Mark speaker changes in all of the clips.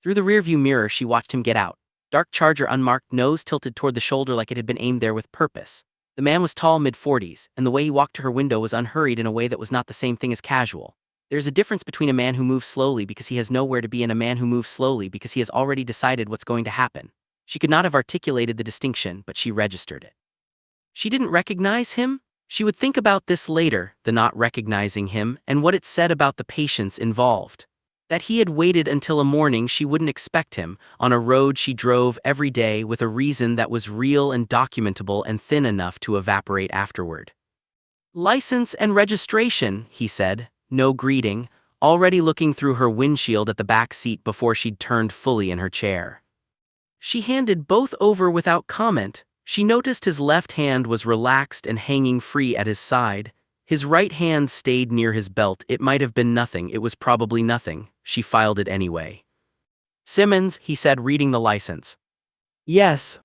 Speaker 1: Through the rearview mirror she watched him get out. Dark Charger unmarked, nose tilted toward the shoulder like it had been aimed there with purpose. The man was tall, mid-40s, and the way he walked to her window was unhurried in a way that was not the same thing as casual. There's a difference between a man who moves slowly because he has nowhere to be and a man who moves slowly because he has already decided what's going to happen. She could not have articulated the distinction, but she registered it. She didn't recognize him? She would think about this later, the not recognizing him, and what it said about the patience involved. That he had waited until a morning she wouldn't expect him, on a road she drove every day with a reason that was real and documentable and thin enough to evaporate afterward. "License and registration," he said, no greeting, already looking through her windshield at the back seat before she'd turned fully in her chair. She handed both over without comment. She noticed his left hand was relaxed and hanging free at his side. His right hand stayed near his belt. It might have been nothing, it was probably nothing. She filed it anyway. "Simmons," he said, reading the license.
Speaker 2: "Yes."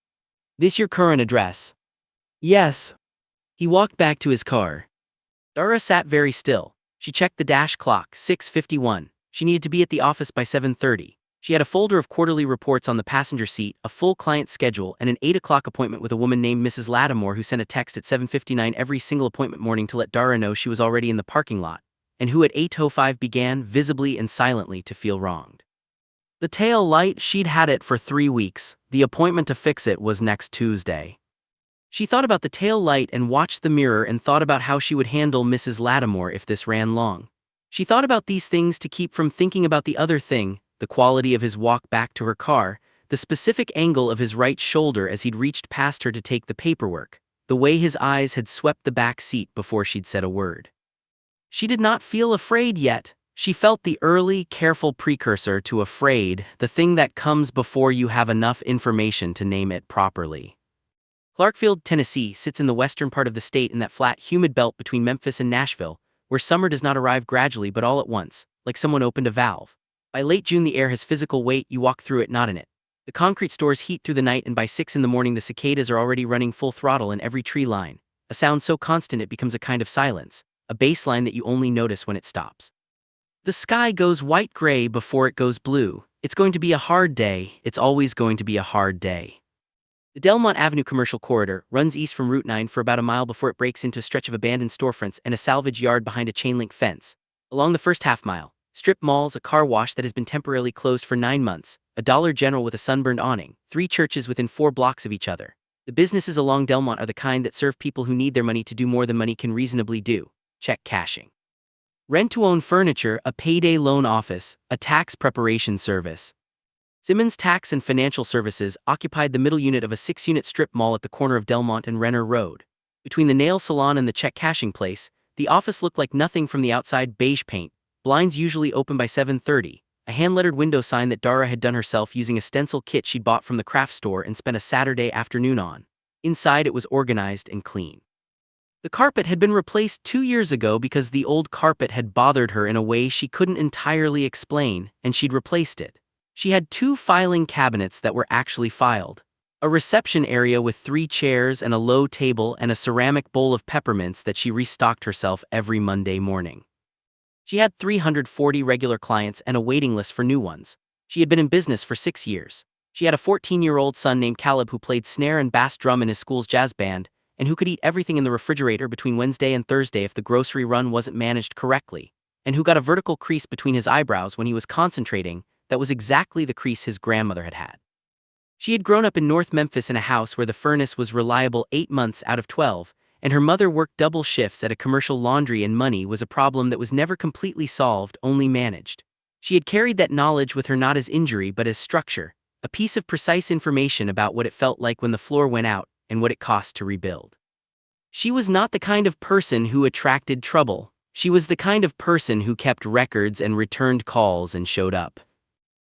Speaker 1: "This your current address?"
Speaker 2: "Yes."
Speaker 1: He walked back to his car. Dara sat very still. She checked the dash clock, 6:51. She needed to be at the office by 7:30. She had a folder of quarterly reports on the passenger seat, a full client schedule, and an 8 o'clock appointment with a woman named Mrs. Lattimore who sent a text at 7:59 every single appointment morning to let Dara know she was already in the parking lot, and who at 8:05 began, visibly and silently, to feel wronged. The tail light, she'd had it for 3 weeks. The appointment to fix it was next Tuesday. She thought about the tail light and watched the mirror and thought about how she would handle Mrs. Lattimore if this ran long. She thought about these things to keep from thinking about the other thing, the quality of his walk back to her car, the specific angle of his right shoulder as he'd reached past her to take the paperwork, the way his eyes had swept the back seat before she'd said a word. She did not feel afraid yet. She felt the early, careful precursor to afraid, the thing that comes before you have enough information to name it properly. Clarkfield, Tennessee, sits in the western part of the state in that flat, humid belt between Memphis and Nashville, where summer does not arrive gradually but all at once, like someone opened a valve. By late June the air has physical weight, you walk through it, not in it. The concrete stores heat through the night, and by 6 in the morning the cicadas are already running full throttle in every tree line, a sound so constant it becomes a kind of silence, a bass line that you only notice when it stops. The sky goes white-gray before it goes blue. It's going to be a hard day, it's always going to be a hard day. The Delmont Avenue commercial corridor runs east from Route 9 for about a mile before it breaks into a stretch of abandoned storefronts and a salvage yard behind a chain-link fence. Along the first half-mile, strip malls, a car wash that has been temporarily closed for 9 months, a Dollar General with a sunburned awning, 3 churches within 4 blocks of each other. The businesses along Delmont are the kind that serve people who need their money to do more than money can reasonably do. Check cashing. Rent-to-own furniture, a payday loan office, a tax preparation service. Simmons Tax and Financial Services occupied the middle unit of a 6-unit strip mall at the corner of Delmont and Renner Road. Between the nail salon and the check cashing place, the office looked like nothing from the outside. Beige paint, blinds usually open by 7:30, a hand-lettered window sign that Dara had done herself using a stencil kit she'd bought from the craft store and spent a Saturday afternoon on. Inside it was organized and clean. The carpet had been replaced 2 years ago because the old carpet had bothered her in a way she couldn't entirely explain, and she'd replaced it. She had 2 filing cabinets that were actually filed, a reception area with 3 chairs and a low table and a ceramic bowl of peppermints that she restocked herself every Monday morning. She had 340 regular clients and a waiting list for new ones. She had been in business for 6 years. She had a 14-year-old son named Caleb who played snare and bass drum in his school's jazz band, and who could eat everything in the refrigerator between Wednesday and Thursday if the grocery run wasn't managed correctly, and who got a vertical crease between his eyebrows when he was concentrating. That was exactly the crease his grandmother had had. She had grown up in North Memphis in a house where the furnace was reliable 8 months out of 12, and her mother worked double shifts at a commercial laundry, and money was a problem that was never completely solved, only managed. She had carried that knowledge with her, not as injury but as structure, a piece of precise information about what it felt like when the floor went out and what it cost to rebuild. She was not the kind of person who attracted trouble. She was the kind of person who kept records and returned calls and showed up.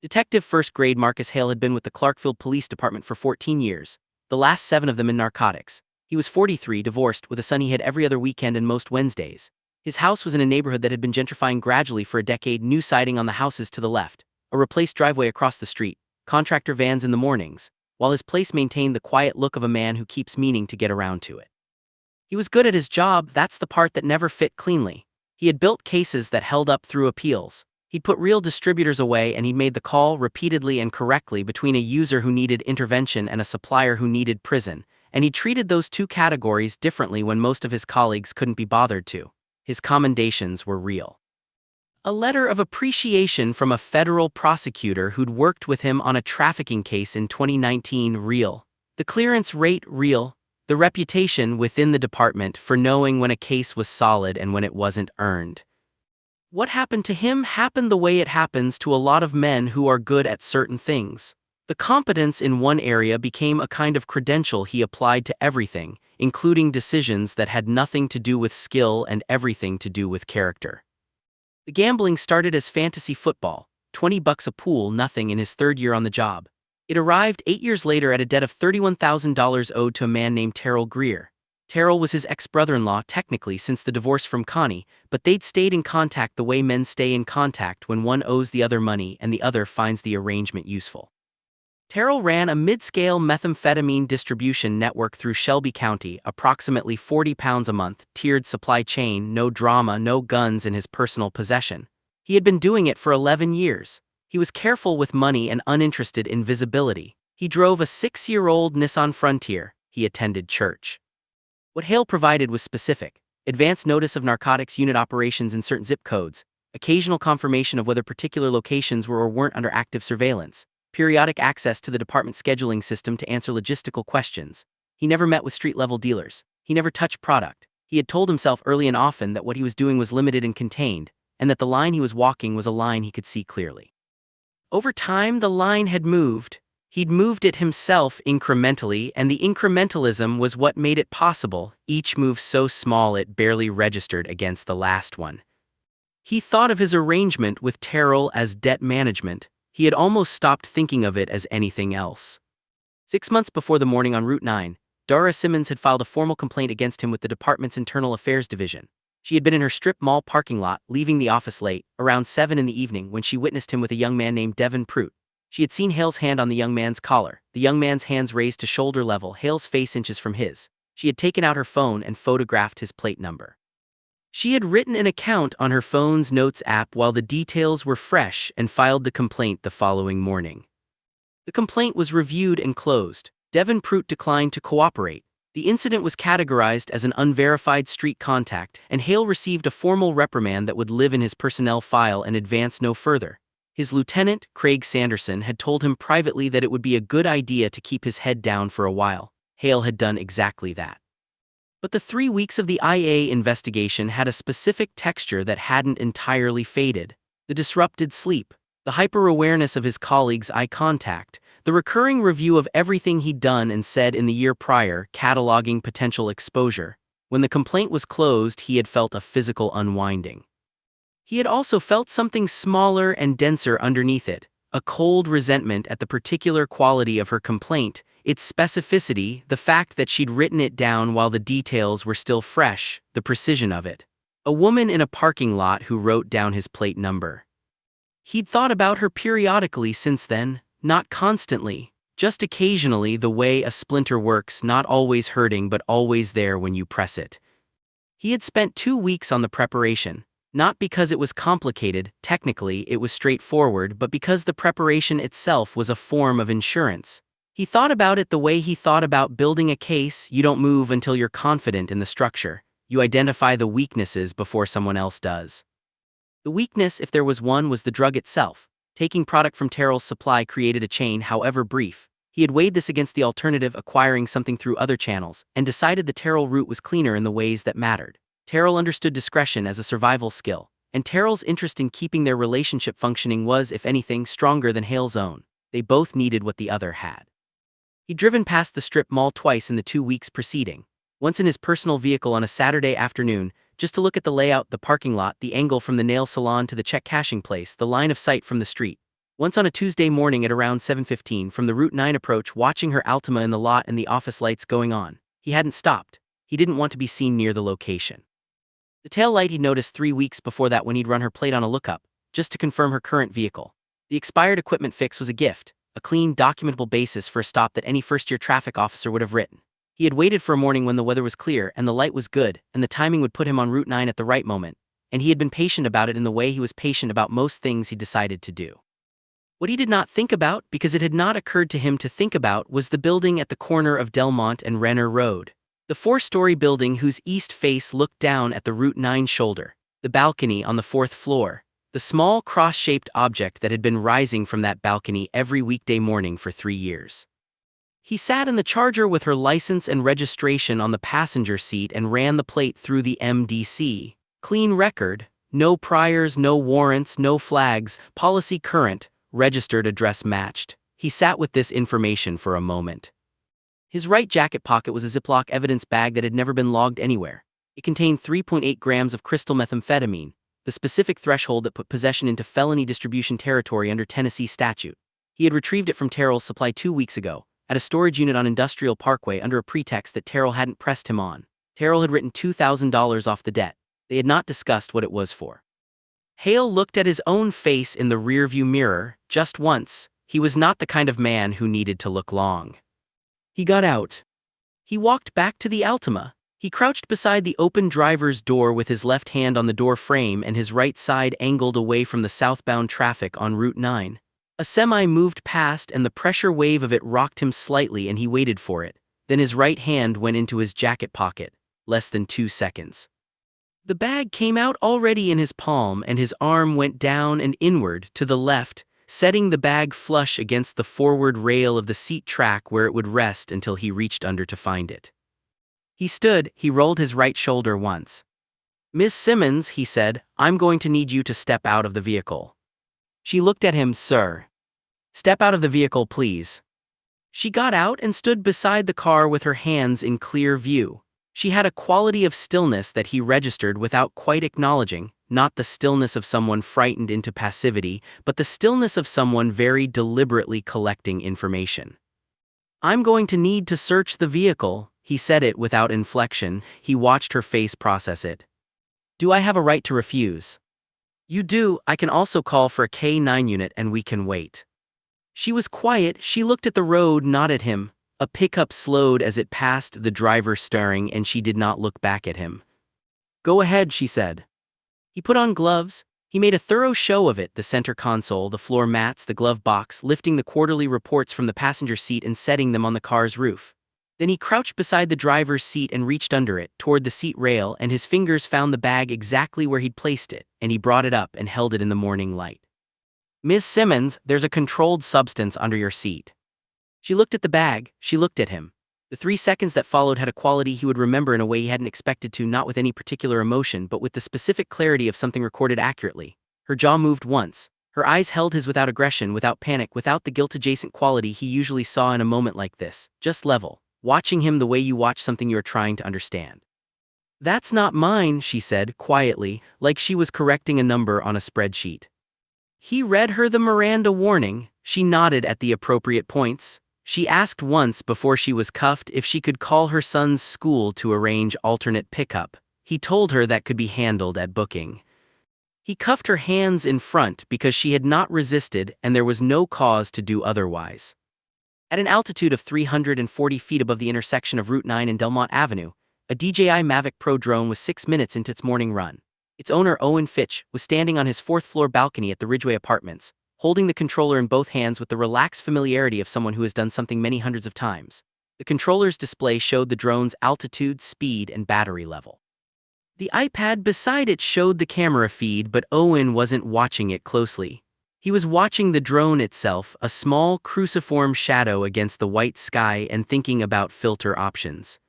Speaker 1: Detective First Grade Marcus Hale had been with the Clarkfield Police Department for 14 years, the last 7 of them in narcotics. He was 43, divorced, with a son he had every other weekend and most Wednesdays. His house was in a neighborhood that had been gentrifying gradually for a decade, new siding on the houses to the left, a replaced driveway across the street, contractor vans in the mornings, while his place maintained the quiet look of a man who keeps meaning to get around to it. He was good at his job, that's the part that never fit cleanly. He had built cases that held up through appeals. He'd put real distributors away and he'd made the call repeatedly and correctly between a user who needed intervention and a supplier who needed prison, and he treated those two categories differently when most of his colleagues couldn't be bothered to. His commendations were real. A letter of appreciation from a federal prosecutor who'd worked with him on a trafficking case in 2019 real. The clearance rate real. The reputation within the department for knowing when a case was solid and when it wasn't earned. What happened to him happened the way it happens to a lot of men who are good at certain things. The competence in one area became a kind of credential he applied to everything, including decisions that had nothing to do with skill and everything to do with character. The gambling started as fantasy football, $20 a pool, nothing in his third year on the job. It arrived 8 years later at a debt of $31,000 owed to a man named Terrell Greer. Terrell was his ex-brother-in-law technically since the divorce from Connie, but they'd stayed in contact the way men stay in contact when one owes the other money and the other finds the arrangement useful. Terrell ran a mid-scale methamphetamine distribution network through Shelby County, approximately 40 pounds a month, tiered supply chain, no drama, no guns in his personal possession. He had been doing it for 11 years. He was careful with money and uninterested in visibility. He drove a 6-year-old Nissan Frontier. He attended church. What Hale provided was specific: advance notice of narcotics unit operations in certain zip codes, occasional confirmation of whether particular locations were or weren't under active surveillance, periodic access to the department's scheduling system to answer logistical questions. He never met with street-level dealers. He never touched product. He had told himself early and often that what he was doing was limited and contained, and that the line he was walking was a line he could see clearly. Over time, the line had moved. He'd moved it himself incrementally, and the incrementalism was what made it possible, each move so small it barely registered against the last one. He thought of his arrangement with Terrell as debt management. He had almost stopped thinking of it as anything else. 6 months before the morning on Route 9, Dara Simmons had filed a formal complaint against him with the department's Internal Affairs Division. She had been in her strip mall parking lot, leaving the office late, around 7 in the evening, when she witnessed him with a young man named Devin Pruitt. She had seen Hale's hand on the young man's collar, the young man's hands raised to shoulder level, Hale's face inches from his. She had taken out her phone and photographed his plate number. She had written an account on her phone's notes app while the details were fresh and filed the complaint the following morning. The complaint was reviewed and closed. Devin Pruitt declined to cooperate. The incident was categorized as an unverified street contact, and Hale received a formal reprimand that would live in his personnel file and advance no further. His lieutenant, Craig Sanderson, had told him privately that it would be a good idea to keep his head down for a while. Hale had done exactly that. But the 3 weeks of the IA investigation had a specific texture that hadn't entirely faded. The disrupted sleep, the hyper-awareness of his colleagues' eye contact, the recurring review of everything he'd done and said in the year prior, cataloging potential exposure. When the complaint was closed, he had felt a physical unwinding. He had also felt something smaller and denser underneath it, a cold resentment at the particular quality of her complaint, its specificity, the fact that she'd written it down while the details were still fresh, the precision of it. A woman in a parking lot who wrote down his plate number. He'd thought about her periodically since then, not constantly, just occasionally, the way a splinter works, not always hurting but always there when you press it. He had spent 2 weeks on the preparation, not because it was complicated, technically it was straightforward, but because the preparation itself was a form of insurance. He thought about it the way he thought about building a case. You don't move until you're confident in the structure. You identify the weaknesses before someone else does. The weakness, if there was one, was the drug itself. Taking product from Terrell's supply created a chain, however brief. He had weighed this against the alternative, acquiring something through other channels, and decided the Terrell route was cleaner in the ways that mattered. Terrell understood discretion as a survival skill, and Terrell's interest in keeping their relationship functioning was, if anything, stronger than Hale's own. They both needed what the other had. He'd driven past the strip mall twice in the 2 weeks preceding. Once in his personal vehicle on a Saturday afternoon, just to look at the layout, the parking lot, the angle from the nail salon to the check cashing place, the line of sight from the street. Once on a Tuesday morning at around 7:15 from the Route 9 approach, watching her Altima in the lot and the office lights going on. He hadn't stopped. He didn't want to be seen near the location. The tail light he'd noticed 3 weeks before that when he'd run her plate on a lookup, just to confirm her current vehicle. The expired equipment fix was a gift, a clean, documentable basis for a stop that any first-year traffic officer would have written. He had waited for a morning when the weather was clear and the light was good, and the timing would put him on Route 9 at the right moment. and he had been patient about it in the way he was patient about most things he decided to do. What he did not think about, because it had not occurred to him to think about, was the building at the corner of Delmont and Renner Road. The 4-story building whose east face looked down at the Route 9 shoulder, the balcony on the 4th floor, the small cross-shaped object that had been rising from that balcony every weekday morning for 3 years. He sat in the Charger with her license and registration on the passenger seat and ran the plate through the MDC. Clean record, no priors, no warrants, no flags, policy current, registered address matched. He sat with this information for a moment. His right jacket pocket was a Ziploc evidence bag that had never been logged anywhere. It contained 3.8 grams of crystal methamphetamine, the specific threshold that put possession into felony distribution territory under Tennessee statute. He had retrieved it from Terrell's supply 2 weeks ago, at a storage unit on Industrial Parkway under a pretext that Terrell hadn't pressed him on. Terrell had written $2,000 off the debt. They had not discussed what it was for. Hale looked at his own face in the rearview mirror, just once. He was not the kind of man who needed to look long. He got out. He walked back to the Altima. He crouched beside the open driver's door with his left hand on the door frame and his right side angled away from the southbound traffic on Route 9. A semi moved past and the pressure wave of it rocked him slightly and he waited for it. Then his right hand went into his jacket pocket. Less than 2 seconds. The bag came out already in his palm and his arm went down and inward to the left, setting the bag flush against the forward rail of the seat track where it would rest until he reached under to find it. He stood, he rolled his right shoulder once. "Miss Simmons," he said, "I'm going to need you to step out of the vehicle." She looked at him. "Sir." "Step out of the vehicle, please." She got out and stood beside the car with her hands in clear view. She had a quality of stillness that he registered without quite acknowledging, not the stillness of someone frightened into passivity, but the stillness of someone very deliberately collecting information. "I'm going to need to search the vehicle," he said it without inflection. He watched her face process it. "Do I have a right to refuse?" "You do. I can also call for a K-9 unit and we can wait." She was quiet. She looked at the road, not at him. A pickup slowed as it passed the driver staring and she did not look back at him. "Go ahead," she said. He put on gloves. He made a thorough show of it, the center console, the floor mats, the glove box, lifting the quarterly reports from the passenger seat and setting them on the car's roof. Then he crouched beside the driver's seat and reached under it, toward the seat rail, and his fingers found the bag exactly where he'd placed it, and he brought it up and held it in the morning light. "Miss Simmons, there's a controlled substance under your seat." She looked at the bag, she looked at him. The 3 seconds that followed had a quality he would remember in a way he hadn't expected to, not with any particular emotion but with the specific clarity of something recorded accurately. Her jaw moved once. Her eyes held his without aggression, without panic, without the guilt-adjacent quality he usually saw in a moment like this, just level, watching him the way you watch something you're trying to understand. "That's not mine," she said, quietly, like she was correcting a number on a spreadsheet. He read her the Miranda warning. She nodded at the appropriate points. She asked once before she was cuffed if she could call her son's school to arrange alternate pickup. He told her that could be handled at booking. He cuffed her hands in front because she had not resisted and there was no cause to do otherwise. At an altitude of 340 feet above the intersection of Route 9 and Delmont Avenue, a DJI Mavic Pro drone was 6 minutes into its morning run. Its owner, Owen Fitch, was standing on his 4th-floor balcony at the Ridgeway Apartments, holding the controller in both hands with the relaxed familiarity of someone who has done something many hundreds of times. The controller's display showed the drone's altitude, speed, and battery level. The iPad beside it showed the camera feed, but Owen wasn't watching it closely. He was watching the drone itself, a small cruciform shadow against the white sky, and thinking about filter options.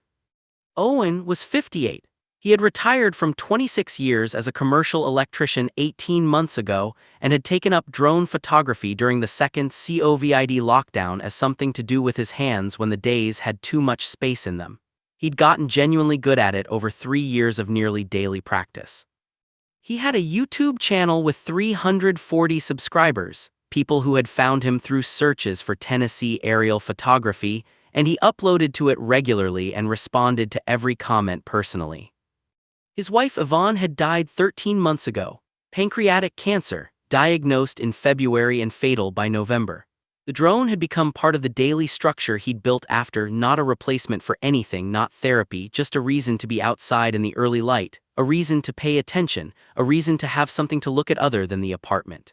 Speaker 1: Owen was 58. He had retired from 26 years as a commercial electrician 18 months ago and had taken up drone photography during the second COVID lockdown as something to do with his hands when the days had too much space in them. He'd gotten genuinely good at it over 3 years of nearly daily practice. He had a YouTube channel with 340 subscribers, people who had found him through searches for Tennessee aerial photography, and he uploaded to it regularly and responded to every comment personally. His wife Yvonne had died 13 months ago, pancreatic cancer, diagnosed in February and fatal by November. The drone had become part of the daily structure he'd built after, not a replacement for anything, not therapy, just a reason to be outside in the early light, a reason to pay attention, a reason to have something to look at other than the apartment.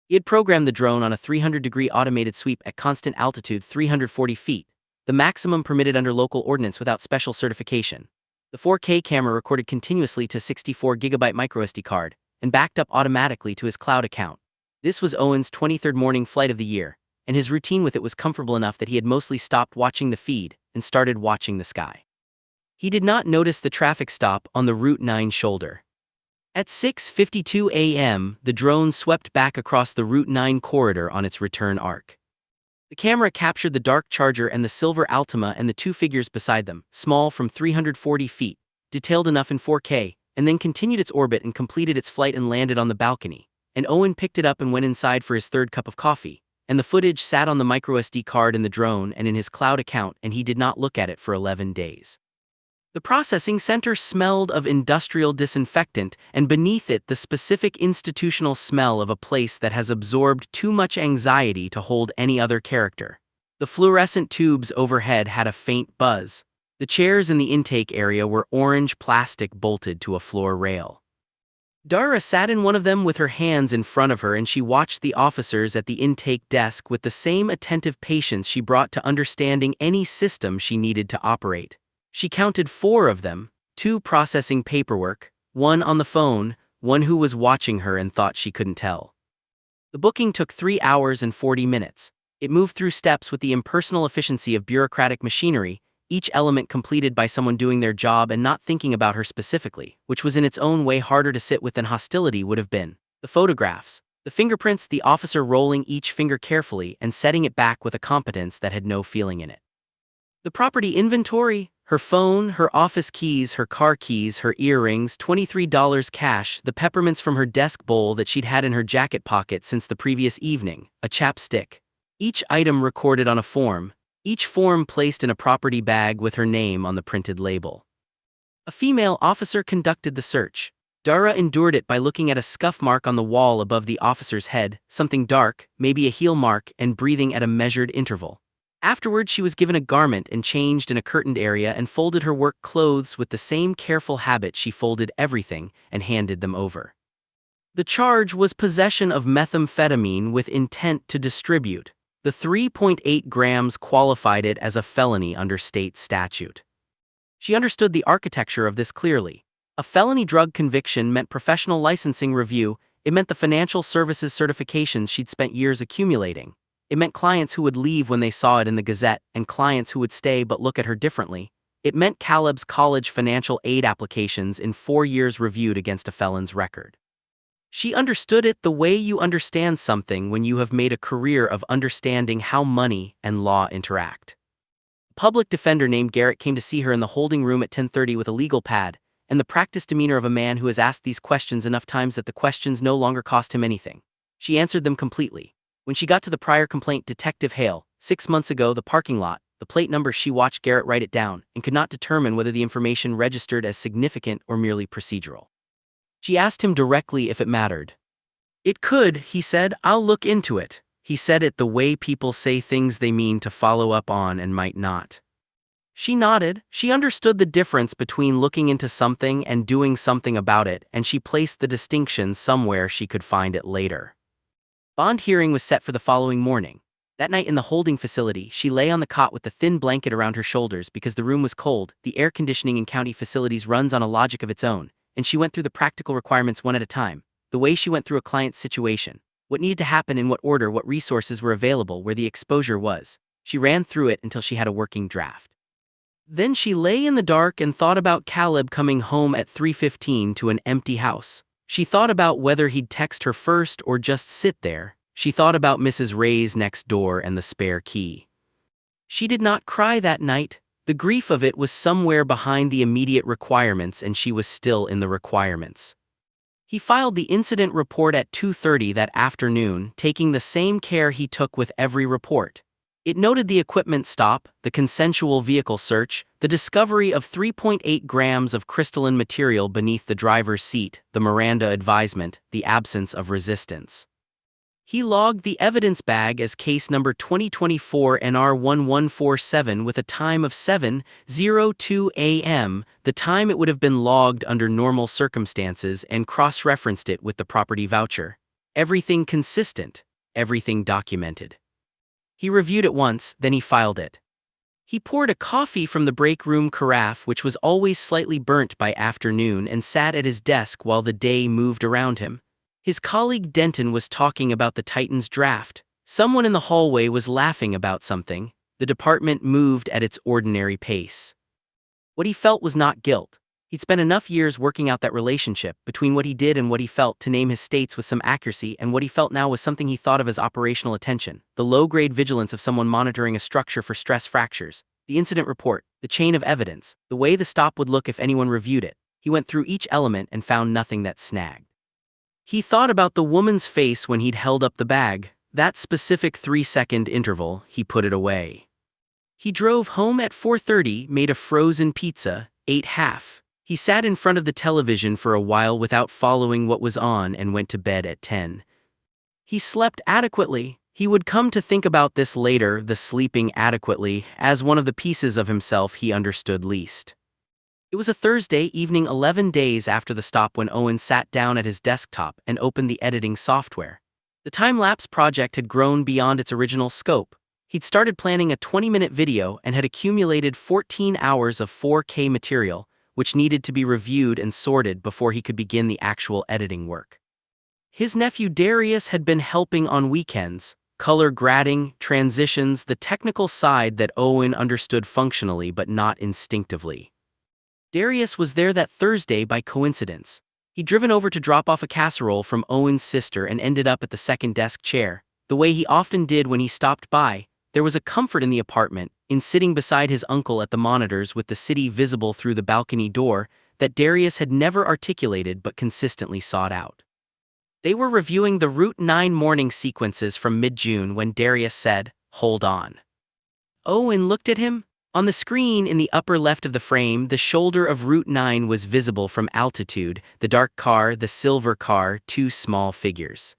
Speaker 1: He had programmed the drone on a 300-degree automated sweep at constant altitude 340 feet, the maximum permitted under local ordinance without special certification. The 4K camera recorded continuously to 64GB microSD card, and backed up automatically to his cloud account. This was Owen's 23rd morning flight of the year, and his routine with it was comfortable enough that he had mostly stopped watching the feed and started watching the sky. He did not notice the traffic stop on the Route 9 shoulder. At 6:52 a.m., the drone swept back across the Route 9 corridor on its return arc. The camera captured the dark Charger and the silver Altima and the two figures beside them, small from 340 feet, detailed enough in 4K, and then continued its orbit and completed its flight and landed on the balcony. And Owen picked it up and went inside for his third cup of coffee, and the footage sat on the microSD card in the drone and in his cloud account, and he did not look at it for 11 days. The processing center smelled of industrial disinfectant, and beneath it the specific institutional smell of a place that has absorbed too much anxiety to hold any other character. The fluorescent tubes overhead had a faint buzz. The chairs in the intake area were orange plastic bolted to a floor rail. Dara sat in one of them with her hands in front of her, and she watched the officers at the intake desk with the same attentive patience she brought to understanding any system she needed to operate. She counted 4 of them, 2 processing paperwork, 1 on the phone, 1 who was watching her and thought she couldn't tell. The booking took 3 hours and 40 minutes. It moved through steps with the impersonal efficiency of bureaucratic machinery, each element completed by someone doing their job and not thinking about her specifically, which was in its own way harder to sit with than hostility would have been. The photographs, the fingerprints, the officer rolling each finger carefully and setting it back with a competence that had no feeling in it. The property inventory, her phone, her office keys, her car keys, her earrings, $23 cash, the peppermints from her desk bowl that she'd had in her jacket pocket since the previous evening, a chapstick. Each item recorded on a form, each form placed in a property bag with her name on the printed label. A female officer conducted the search. Dara endured it by looking at a scuff mark on the wall above the officer's head, something dark, maybe a heel mark, and breathing at a measured interval. Afterward, she was given a garment and changed in a curtained area and folded her work clothes with the same careful habit she folded everything and handed them over. The charge was possession of methamphetamine with intent to distribute. The 3.8 grams qualified it as a felony under state statute. She understood the architecture of this clearly. A felony drug conviction meant professional licensing review, it meant the financial services certifications she'd spent years accumulating. It meant clients who would leave when they saw it in the Gazette, and clients who would stay but look at her differently. It meant Caleb's college financial aid applications in 4 years reviewed against a felon's record. She understood it the way you understand something when you have made a career of understanding how money and law interact. A public defender named Garrett came to see her in the holding room at 10:30 with a legal pad, and the practiced demeanor of a man who has asked these questions enough times that the questions no longer cost him anything. She answered them completely. When she got to the prior complaint, Detective Hale, 6 months ago, the parking lot, the plate number, she watched Garrett write it down and could not determine whether the information registered as significant or merely procedural. She asked him directly if it mattered. "It could," he said. "I'll look into it." He said it the way people say things they mean to follow up on and might not. She nodded. She understood the difference between looking into something and doing something about it, and she placed the distinction somewhere she could find it later. Bond hearing was set for the following morning. That night in the holding facility, she lay on the cot with the thin blanket around her shoulders because the room was cold. The air conditioning in county facilities runs on a logic of its own, and she went through the practical requirements one at a time, the way she went through a client's situation, what needed to happen in what order, what resources were available, where the exposure was. She ran through it until she had a working draft. Then she lay in the dark and thought about Caleb coming home at 3:15 to an empty house. She thought about whether he'd text her first or just sit there. She thought about Mrs. Ray's next door and the spare key. She did not cry that night. The grief of it was somewhere behind the immediate requirements, and she was still in the requirements. He filed the incident report at 2:30 that afternoon, taking the same care he took with every report. It noted the equipment stop, the consensual vehicle search, the discovery of 3.8 grams of crystalline material beneath the driver's seat, the Miranda advisement, the absence of resistance. He logged the evidence bag as case number 2024 NR1147 with a time of 7:02 a.m., the time it would have been logged under normal circumstances, and cross-referenced it with the property voucher. Everything consistent, everything documented. He reviewed it once, then he filed it. He poured a coffee from the break room carafe, which was always slightly burnt by afternoon, and sat at his desk while the day moved around him. His colleague Denton was talking about the Titans draft. Someone in the hallway was laughing about something. The department moved at its ordinary pace. What he felt was not guilt. He'd spent enough years working out that relationship between what he did and what he felt to name his states with some accuracy, and what he felt now was something he thought of as operational attention, the low-grade vigilance of someone monitoring a structure for stress fractures, the incident report, the chain of evidence, the way the stop would look if anyone reviewed it. He went through each element and found nothing that snagged. He thought about the woman's face when he'd held up the bag, that specific 3-second interval. He put it away. He drove home at 4:30, made a frozen pizza, ate half. He sat in front of the television for a while without following what was on and went to bed at 10. He slept adequately. He would come to think about this later, the sleeping adequately, as one of the pieces of himself he understood least. It was a Thursday evening 11 days after the stop when Owen sat down at his desktop and opened the editing software. The time-lapse project had grown beyond its original scope. He'd started planning a 20-minute video and had accumulated 14 hours of 4K material, which needed to be reviewed and sorted before he could begin the actual editing work. His nephew Darius had been helping on weekends, color grading, transitions, the technical side that Owen understood functionally but not instinctively. Darius was there that Thursday by coincidence. He'd driven over to drop off a casserole from Owen's sister and ended up at the second desk chair, the way he often did when he stopped by. There was a comfort in the apartment, in sitting beside his uncle at the monitors with the city visible through the balcony door, that Darius had never articulated but consistently sought out. They were reviewing the Route 9 morning sequences from mid-June when Darius said, "Hold on." Owen looked at him. On the screen in the upper left of the frame, the shoulder of Route 9 was visible from altitude, the dark car, the silver car, two small figures.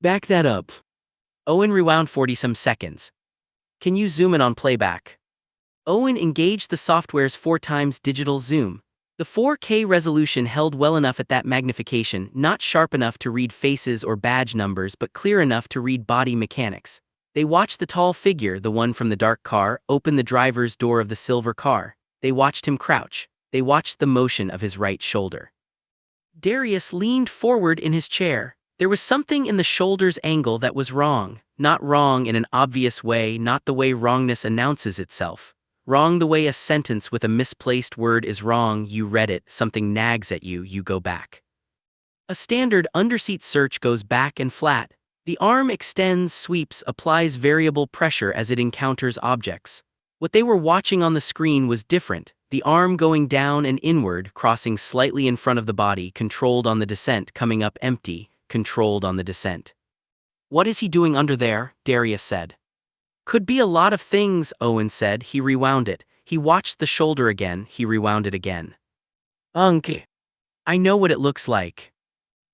Speaker 1: "Back that up." Owen rewound 40-some seconds. "Can you zoom in on playback?" Owen engaged the software's 4x digital zoom. The 4K resolution held well enough at that magnification, not sharp enough to read faces or badge numbers but clear enough to read body mechanics. They watched the tall figure, the one from the dark car, open the driver's door of the silver car. They watched him crouch. They watched the motion of his right shoulder. Darius leaned forward in his chair. There was something in the shoulder's angle that was wrong. Not wrong in an obvious way, not the way wrongness announces itself. Wrong the way a sentence with a misplaced word is wrong. You read it, something nags at you, you go back. A standard underseat search goes back and flat. The arm extends, sweeps, applies variable pressure as it encounters objects. What they were watching on the screen was different. The arm going down and inward, crossing slightly in front of the body, controlled on the descent, coming up empty, controlled on the descent. "What is he doing under there?" Darius said. "Could be a lot of things," Owen said. He rewound it. He watched the shoulder again. He rewound it again. "Unc, I know what it looks like."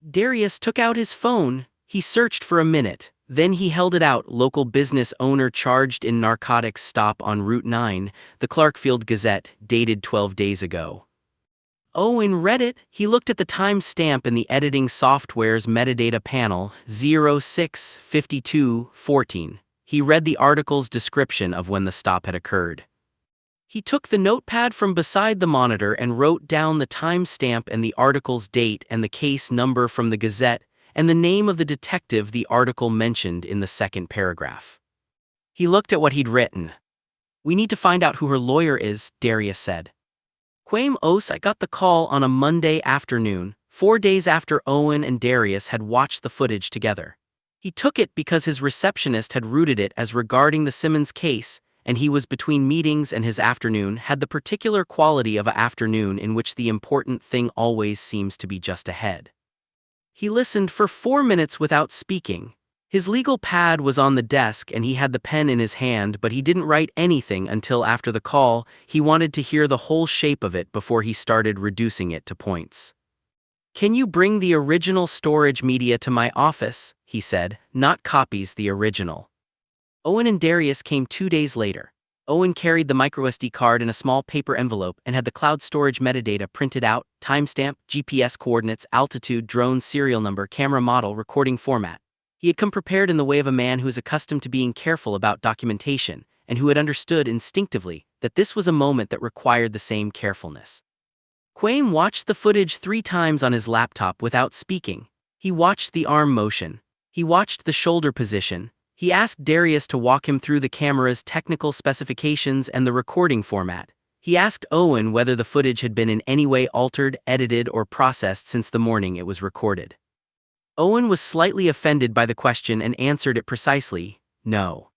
Speaker 1: Darius took out his phone. He searched for a minute. Then he held it out. Local business owner charged in narcotics stop on Route 9, the Clarkfield Gazette, dated 12 days ago. Owen read it. He looked at the time stamp in the editing software's metadata panel, 06/52/14. He read the article's description of when the stop had occurred. He took the notepad from beside the monitor and wrote down the time stamp and the article's date and the case number from the Gazette, and the name of the detective the article mentioned in the second paragraph. He looked at what he'd written. "We need to find out who her lawyer is," Darius said. "Quame os, I got the call on a Monday afternoon, 4 days after Owen and Darius had watched the footage together. He took it because his receptionist had routed it as regarding the Simmons case, and he was between meetings, and his afternoon had the particular quality of an afternoon in which the important thing always seems to be just ahead." He listened for 4 minutes without speaking. His legal pad was on the desk and he had the pen in his hand, but he didn't write anything until after the call. He wanted to hear the whole shape of it before he started reducing it to points. "Can you bring the original storage media to my office?" he said, "not copies, the original." Owen and Darius came 2 days later. Owen carried the microSD card in a small paper envelope and had the cloud storage metadata printed out: timestamp, GPS coordinates, altitude, drone serial number, camera model, recording format. He had come prepared in the way of a man who is accustomed to being careful about documentation, and who had understood instinctively that this was a moment that required the same carefulness. Quaim watched the footage 3 times on his laptop without speaking. He watched the arm motion. He watched the shoulder position. He asked Darius to walk him through the camera's technical specifications and the recording format. He asked Owen whether the footage had been in any way altered, edited, or processed since the morning it was recorded. Owen was slightly offended by the question and answered it precisely: no.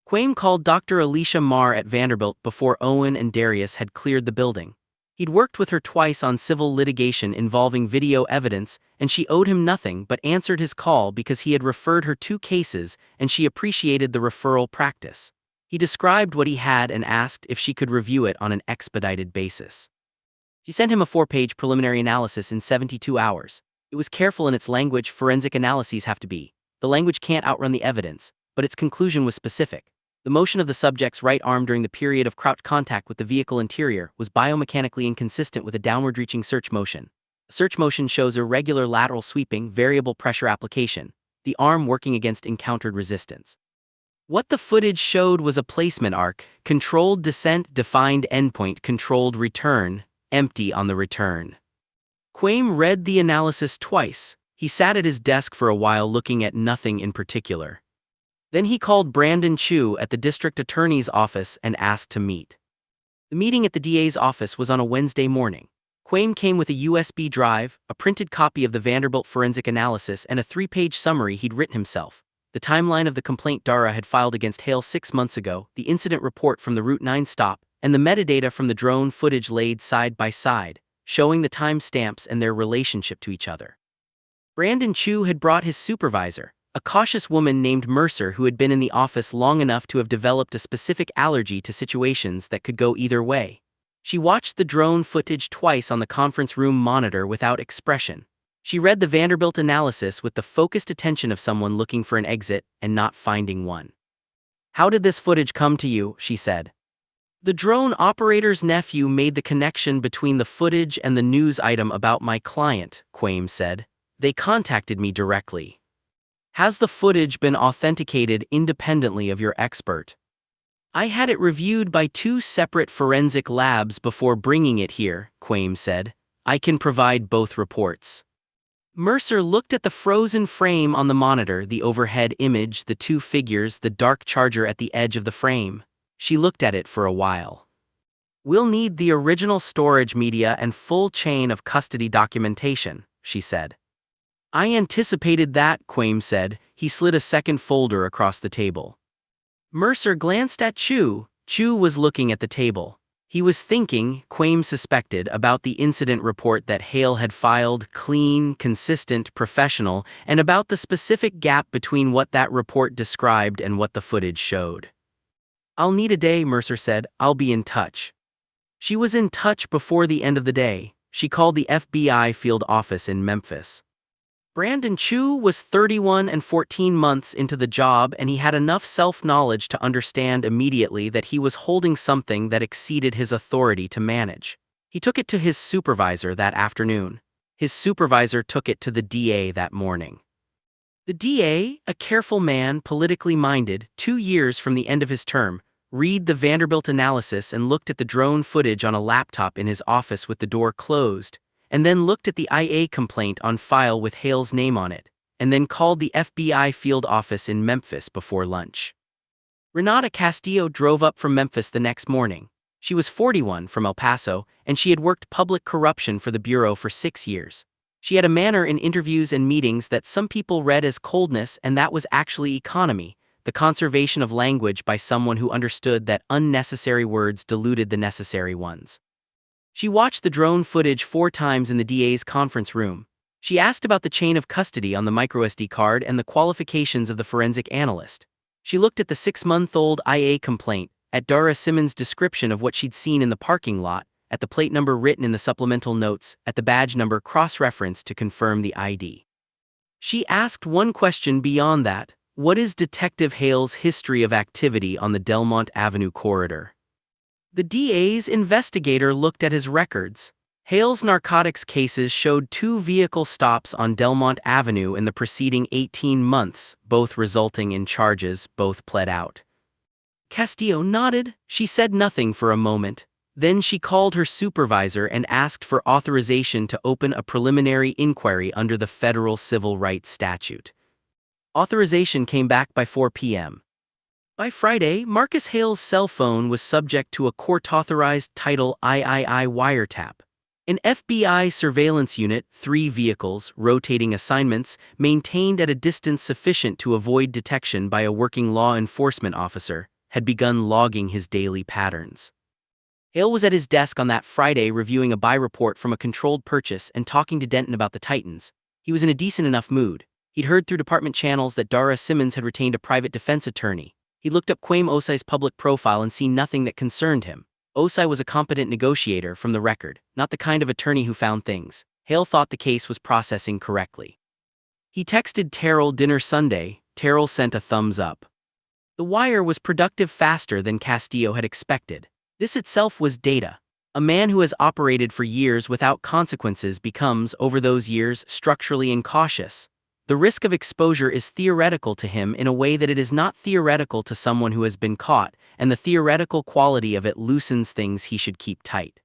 Speaker 1: Quaim called Dr. Alicia Marr at Vanderbilt before Owen and Darius had cleared the building. He'd worked with her twice on civil litigation involving video evidence, and she owed him nothing but answered his call because he had referred her 2 cases and she appreciated the referral practice. He described what he had and asked if she could review it on an expedited basis. She sent him a 4-page preliminary analysis in 72 hours. It was careful in its language. Forensic analyses have to be. The language can't outrun the evidence, but its conclusion was specific. The motion of the subject's right arm during the period of crouched contact with the vehicle interior was biomechanically inconsistent with a downward-reaching search motion. A search motion shows irregular lateral sweeping, variable pressure application, the arm working against encountered resistance. What the footage showed was a placement arc: controlled descent, defined endpoint, controlled return, empty on the return. Quaim read the analysis twice. He sat at his desk for a while looking at nothing in particular. Then he called Brandon Chu at the district attorney's office and asked to meet. The meeting at the DA's office was on a Wednesday morning. Quaim came with a USB drive, a printed copy of the Vanderbilt forensic analysis, and a 3-page summary he'd written himself: the timeline of the complaint Dara had filed against Hale 6 months ago, the incident report from the Route 9 stop, and the metadata from the drone footage laid side by side, showing the time stamps and their relationship to each other. Brandon Chu had brought his supervisor, a cautious woman named Mercer who had been in the office long enough to have developed a specific allergy to situations that could go either way. She watched the drone footage twice on the conference room monitor without expression. She read the Vanderbilt analysis with the focused attention of someone looking for an exit and not finding one. "How did this footage come to you?" she said. "The drone operator's nephew made the connection between the footage and the news item about my client," Quaim said. "They contacted me directly." "Has the footage been authenticated independently of your expert?" "I had it reviewed by 2 separate forensic labs before bringing it here," Quaim said. "I can provide both reports." Mercer looked at the frozen frame on the monitor, the overhead image, the 2 figures, the dark charger at the edge of the frame. She looked at it for a while. "We'll need the original storage media and full chain of custody documentation," she said. "I anticipated that," Quaim said. He slid a second folder across the table. Mercer glanced at Chu. Chu was looking at the table. He was thinking, Quaim suspected, about the incident report that Hale had filed, clean, consistent, professional, and about the specific gap between what that report described and what the footage showed. "I'll need a day," Mercer said. "I'll be in touch." She was in touch before the end of the day. She called the FBI field office in Memphis. Brandon Chu was 31 and 14 months into the job, and he had enough self-knowledge to understand immediately that he was holding something that exceeded his authority to manage. He took it to his supervisor that afternoon. His supervisor took it to the DA that morning. The DA, a careful man, politically minded, 2 years from the end of his term, read the Vanderbilt analysis and looked at the drone footage on a laptop in his office with the door closed, and then looked at the IA complaint on file with Hale's name on it, and then called the FBI field office in Memphis before lunch. Renata Castillo drove up from Memphis the next morning. She was 41, from El Paso, and she had worked public corruption for the Bureau for 6 years. She had a manner in interviews and meetings that some people read as coldness, and that was actually economy, the conservation of language by someone who understood that unnecessary words diluted the necessary ones. She watched the drone footage 4 times in the DA's conference room. She asked about the chain of custody on the microSD card and the qualifications of the forensic analyst. She looked at the 6-month-old IA complaint, at Dara Simmons' description of what she'd seen in the parking lot, at the plate number written in the supplemental notes, at the badge number cross-referenced to confirm the ID. She asked one question beyond that: what is Detective Hale's history of activity on the Delmont Avenue corridor? The DA's investigator looked at his records. Hale's narcotics cases showed 2 vehicle stops on Delmont Avenue in the preceding 18 months, both resulting in charges, both pled out. Castillo nodded. She said nothing for a moment. Then she called her supervisor and asked for authorization to open a preliminary inquiry under the federal civil rights statute. Authorization came back by 4 p.m. By Friday, Marcus Hale's cell phone was subject to a court-authorized Title III wiretap. An FBI surveillance unit, 3 vehicles, rotating assignments, maintained at a distance sufficient to avoid detection by a working law enforcement officer, had begun logging his daily patterns. Hale was at his desk on that Friday reviewing a buy report from a controlled purchase and talking to Denton about the Titans. He was in a decent enough mood. He'd heard through department channels that Dara Simmons had retained a private defense attorney. He looked up Quaim Osai's public profile and seen nothing that concerned him. Osai was a competent negotiator from the record, not the kind of attorney who found things. Hale thought the case was processing correctly. He texted Terrell dinner Sunday. Terrell sent a thumbs up. The wire was productive faster than Castillo had expected. This itself was data. A man who has operated for years without consequences becomes, over those years, structurally incautious. The risk of exposure is theoretical to him in a way that it is not theoretical to someone who has been caught, and the theoretical quality of it loosens things he should keep tight.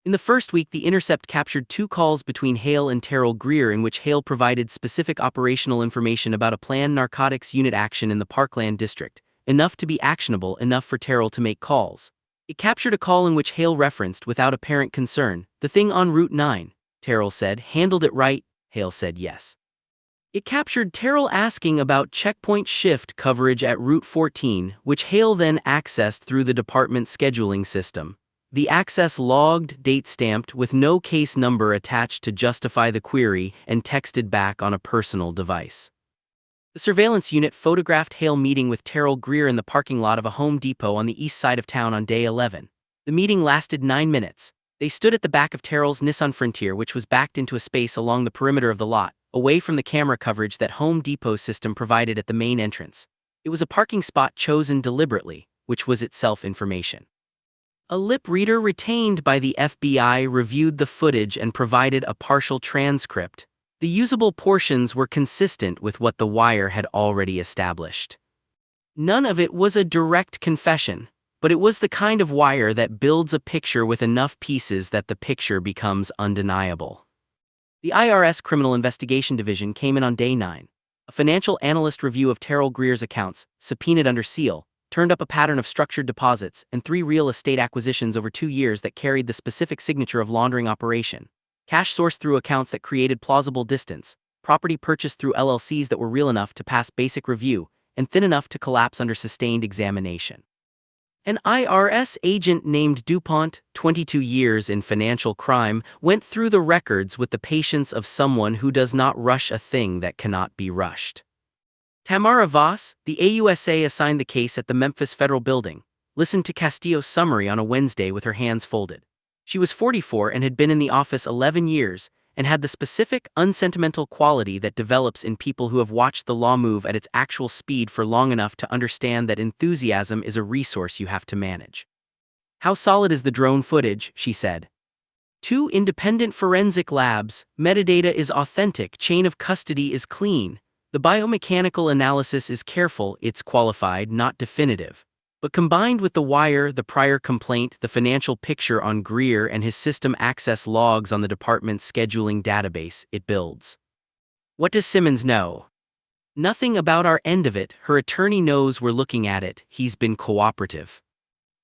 Speaker 1: In the first week, The Intercept captured 2 calls between Hale and Terrell Greer in which Hale provided specific operational information about a planned narcotics unit action in the Parkland district, enough to be actionable enough for Terrell to make calls. It captured a call in which Hale referenced, without apparent concern, the thing on Route 9. Terrell said, "Handled it right?" Hale said yes. It captured Terrell asking about checkpoint shift coverage at Route 14, which Hale then accessed through the department scheduling system. The access logged, date-stamped, with no case number attached to justify the query, and texted back on a personal device. The surveillance unit photographed Hale meeting with Terrell Greer in the parking lot of a Home Depot on the east side of town on day 11. The meeting lasted 9 minutes. They stood at the back of Terrell's Nissan Frontier, which was backed into a space along the perimeter of the lot, away from the camera coverage that Home Depot's system provided at the main entrance. It was a parking spot chosen deliberately, which was itself information. A lip reader retained by the FBI reviewed the footage and provided a partial transcript. The usable portions were consistent with what the wire had already established. None of it was a direct confession, but it was the kind of wire that builds a picture with enough pieces that the picture becomes undeniable. The IRS Criminal Investigation Division came in on day 9. A financial analyst review of Terrell Greer's accounts, subpoenaed under seal, turned up a pattern of structured deposits and 3 real estate acquisitions over 2 years that carried the specific signature of laundering operation. Cash sourced through accounts that created plausible distance, property purchased through LLCs that were real enough to pass basic review, and thin enough to collapse under sustained examination. An IRS agent named DuPont, 22 years in financial crime, went through the records with the patience of someone who does not rush a thing that cannot be rushed. Tamara Voss, the AUSA assigned the case at the Memphis Federal Building, listened to Castillo's summary on a Wednesday with her hands folded. She was 44 and had been in the office 11 years, and had the specific, unsentimental quality that develops in people who have watched the law move at its actual speed for long enough to understand that enthusiasm is a resource you have to manage. "How solid is the drone footage?" she said. 2 independent forensic labs, metadata is authentic, chain of custody is clean. The biomechanical analysis is careful, it's qualified, not definitive. But combined with the wire, the prior complaint, the financial picture on Greer and his system access logs on the department's scheduling database, it builds. What does Simmons know? Nothing about our end of it. Her attorney knows we're looking at it. He's been cooperative.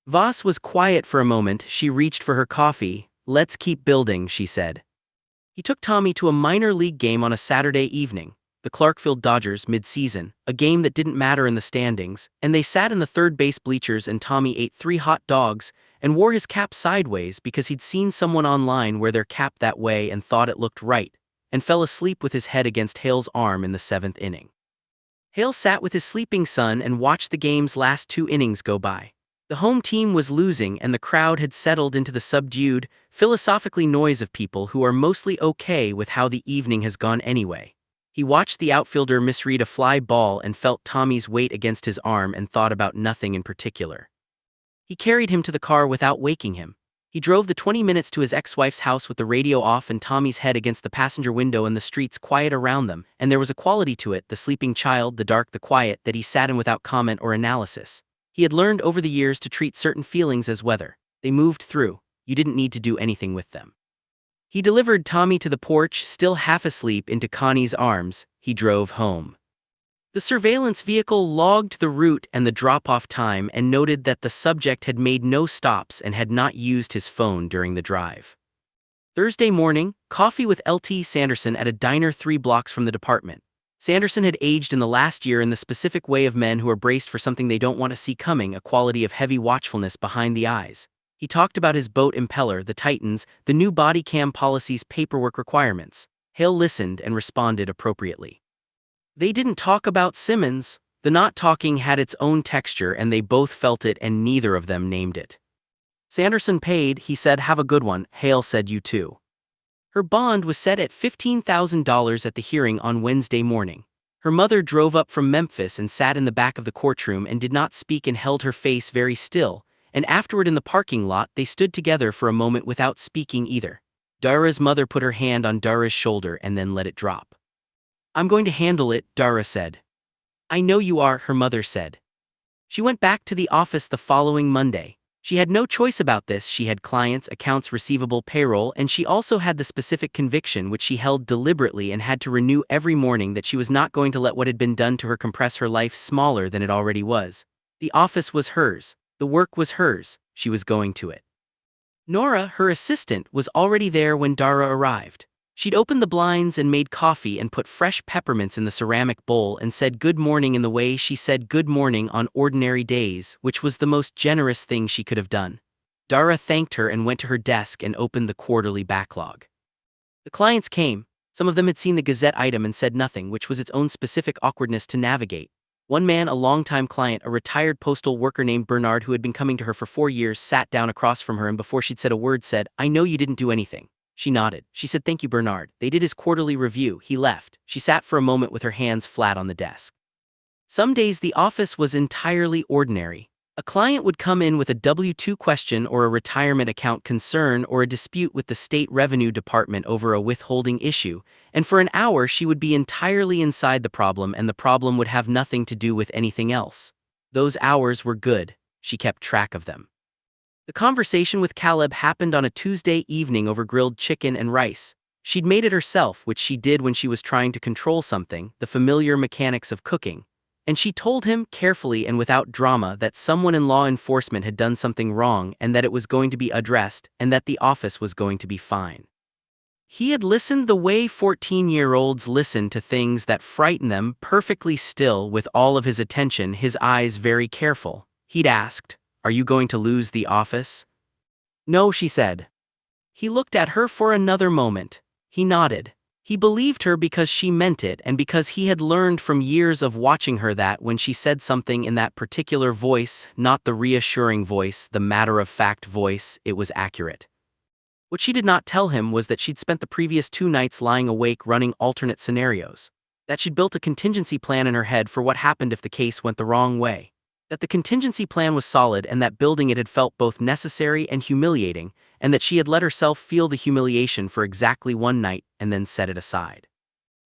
Speaker 1: Voss was quiet for a moment. She reached for her coffee. "Let's keep building," she said. He took Tommy to a minor league game on a Saturday evening. The Clarkfield Dodgers mid-season, a game that didn't matter in the standings, and they sat in the third base bleachers and Tommy ate 3 hot dogs and wore his cap sideways because he'd seen someone online wear their cap that way and thought it looked right, and fell asleep with his head against Hale's arm in the 7th inning. Hale sat with his sleeping son and watched the game's last 2 innings go by. The home team was losing and the crowd had settled into the subdued, philosophically noise of people who are mostly okay with how the evening has gone anyway. He watched the outfielder misread a fly ball and felt Tommy's weight against his arm and thought about nothing in particular. He carried him to the car without waking him. He drove the 20 minutes to his ex-wife's house with the radio off and Tommy's head against the passenger window and the streets quiet around them, and there was a quality to it, the sleeping child, the dark, the quiet, that he sat in without comment or analysis. He had learned over the years to treat certain feelings as weather. They moved through. You didn't need to do anything with them. He delivered Tommy to the porch, still half asleep, into Connie's arms. He drove home. The surveillance vehicle logged the route and the drop-off time and noted that the subject had made no stops and had not used his phone during the drive. Thursday morning, coffee with L.T. Sanderson at a diner 3 blocks from the department. Sanderson had aged in the last year in the specific way of men who are braced for something they don't want to see coming, a quality of heavy watchfulness behind the eyes. He talked about his boat impeller, the Titans, the new body cam policy's paperwork requirements. Hale listened and responded appropriately. They didn't talk about Simmons. The not talking had its own texture and they both felt it and neither of them named it. Sanderson paid, he said, "Have a good one." Hale said, "You too." Her bond was set at $15,000 at the hearing on Wednesday morning. Her mother drove up from Memphis and sat in the back of the courtroom and did not speak and held her face very still, and afterward in the parking lot they stood together for a moment without speaking either. Dara's mother put her hand on Dara's shoulder and then let it drop. "I'm going to handle it," Dara said. "I know you are," her mother said. She went back to the office the following Monday. She had no choice about this. She had clients, accounts receivable, payroll, and she also had the specific conviction which she held deliberately and had to renew every morning that she was not going to let what had been done to her compress her life smaller than it already was. The office was hers. The work was hers. She was going to it. Nora, her assistant, was already there when Dara arrived. She'd opened the blinds and made coffee and put fresh peppermints in the ceramic bowl and said good morning in the way she said good morning on ordinary days, which was the most generous thing she could have done. Dara thanked her and went to her desk and opened the quarterly backlog. The clients came. Some of them had seen the Gazette item and said nothing, which was its own specific awkwardness to navigate. One man, a longtime client, a retired postal worker named Bernard who had been coming to her for 4 years, sat down across from her and before she'd said a word said, "I know you didn't do anything." She nodded. She said, "Thank you, Bernard." They did his quarterly review. He left. She sat for a moment with her hands flat on the desk. Some days the office was entirely ordinary. A client would come in with a W-2 question or a retirement account concern or a dispute with the state revenue department over a withholding issue, and for an hour she would be entirely inside the problem and the problem would have nothing to do with anything else. Those hours were good. She kept track of them. The conversation with Caleb happened on a Tuesday evening over grilled chicken and rice. She'd made it herself, which she did when she was trying to control something, the familiar mechanics of cooking. And she told him, carefully and without drama, that someone in law enforcement had done something wrong and that it was going to be addressed and that the office was going to be fine. He had listened the way 14-year-olds listen to things that frighten them, perfectly still with all of his attention, his eyes very careful. He'd asked, "Are you going to lose the office?" "No," she said. He looked at her for another moment. He nodded. He believed her because she meant it and because he had learned from years of watching her that when she said something in that particular voice, not the reassuring voice, the matter-of-fact voice, it was accurate. What she did not tell him was that she'd spent the previous 2 nights lying awake running alternate scenarios. That she'd built a contingency plan in her head for what happened if the case went the wrong way. That the contingency plan was solid and that building it had felt both necessary and humiliating, and that she had let herself feel the humiliation for exactly 1 night and then set it aside.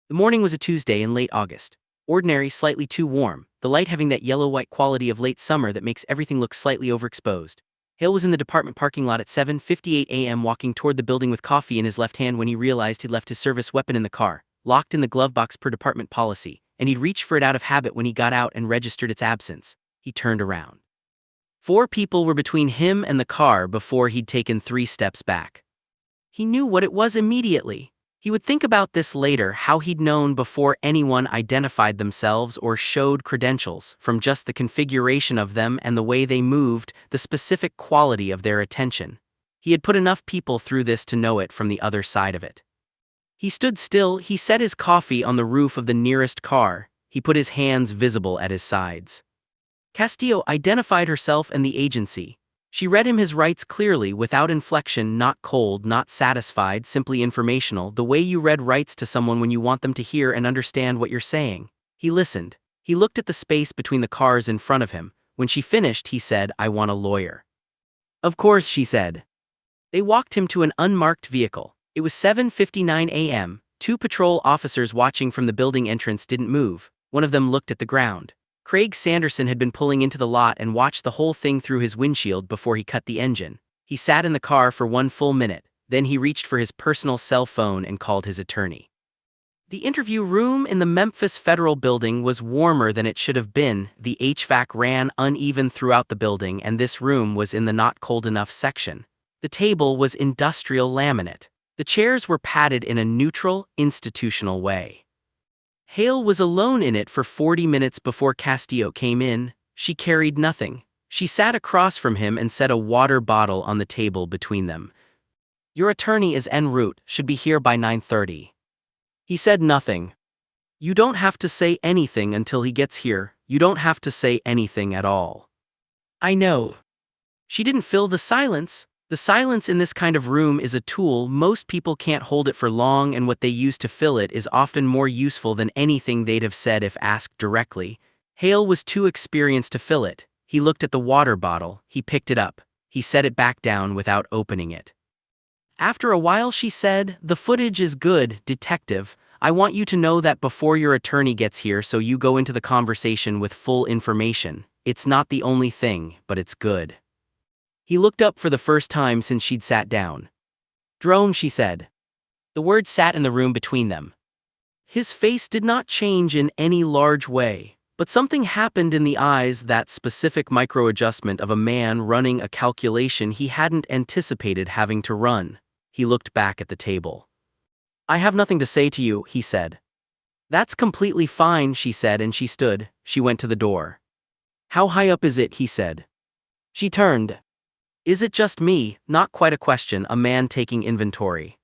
Speaker 1: The morning was a Tuesday in late August. Ordinary, slightly too warm, the light having that yellow-white quality of late summer that makes everything look slightly overexposed. Hale was in the department parking lot at 7:58 a.m. walking toward the building with coffee in his left hand when he realized he'd left his service weapon in the car, locked in the glove box per department policy, and he'd reached for it out of habit when he got out and registered its absence. He turned around. 4 people were between him and the car before he'd taken 3 steps back. He knew what it was immediately. He would think about this later, how he'd known before anyone identified themselves or showed credentials, from just the configuration of them and the way they moved, the specific quality of their attention. He had put enough people through this to know it from the other side of it. He stood still. He set his coffee on the roof of the nearest car. He put his hands visible at his sides. Castillo identified herself and the agency. She read him his rights clearly, without inflection, not cold, not satisfied, simply informational, the way you read rights to someone when you want them to hear and understand what you're saying. He listened. He looked at the space between the cars in front of him. When she finished, he said, "I want a lawyer." "Of course," she said. They walked him to an unmarked vehicle. It was 7:59 a.m. Two patrol officers watching from the building entrance didn't move. One of them looked at the ground. Craig Sanderson had been pulling into the lot and watched the whole thing through his windshield before he cut the engine. He sat in the car for 1 full minute, then he reached for his personal cell phone and called his attorney. The interview room in the Memphis Federal Building was warmer than it should have been. The HVAC ran uneven throughout the building, and this room was in the not cold enough section. The table was industrial laminate. The chairs were padded in a neutral, institutional way. Hale was alone in it for 40 minutes before Castillo came in. She carried nothing. She sat across from him and set a water bottle on the table between them. "Your attorney is en route, should be here by 9:30. He said nothing. "You don't have to say anything until he gets here. You don't have to say anything at all." "I know." She didn't fill the silence. The silence in this kind of room is a tool. Most people can't hold it for long, and what they use to fill it is often more useful than anything they'd have said if asked directly. Hale was too experienced to fill it. He looked at the water bottle. He picked it up. He set it back down without opening it. After a while she said, "The footage is good, detective. I want you to know that before your attorney gets here, so you go into the conversation with full information. It's not the only thing, but it's good." He looked up for the first time since she'd sat down. "Drone," she said. The word sat in the room between them. His face did not change in any large way, but something happened in the eyes, that specific micro-adjustment of a man running a calculation he hadn't anticipated having to run. He looked back at the table. "I have nothing to say to you," he said. "That's completely fine," she said, and she stood. She went to the door. "How high up is it?" he said. She turned. "Is it just me?" Not quite a question, a man taking inventory.